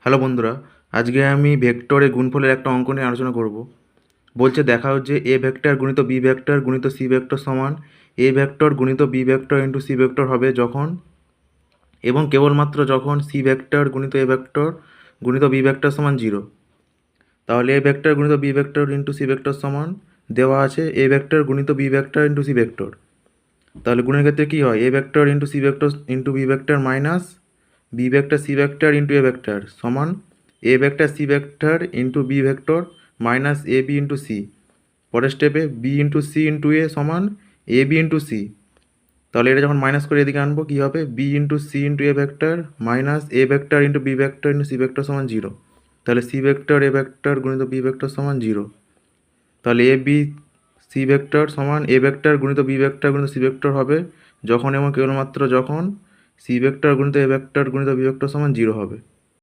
Hello বন্ধুরা, আজকে আমি ভেক্টরে গুণফলের একটা অঙ্ক নিয়ে আলোচনা করব। বলছে দেখা হচ্ছে এ ভেক্টর গুণিত বি ভেক্টর গুণিত সি ভেক্টর সমান এ ভেক্টর গুণিত B vector into C vector হবে যখন এবং কেবলমাত্র যখন সি ভেক্টর গুণিত এ ভেক্টর গুণিত বি ভেক্টর সমান 0। তাহলে এ ভেক্টর গুণিত B vector into C vector সমান দেওয়া আছে এ ভেক্টর গুণিত B vector into C vector. তাহলে গুণের ক্ষেত্রে কী হয়, A vector into C vector into B vector minus B vector C vector into A vector সমান A vector C vector into B vector minus A B into C. পরের স্টেপে B into C into A সমান A B into C. তাহলে এটা যখন minus করে এদিকে আনবো কী হবে, B into C into A vector minus A vector into B vector into C vector সমান 0। তাহলে সি ভেক্টর এ ভেক্টর গুণিত বি ভেক্টর সমান 0। তাহলে এ বি সি ভেক্টর সমান এ ভেক্টর গুণিত বি ভেক্টর গুণিত সি ভেক্টর হবে যখন এবং কেবলমাত্র যখন সি ভেক্টর গুণিত এ ভেক্টর গুণিত বি ভেক্টর সমান 0 হবে।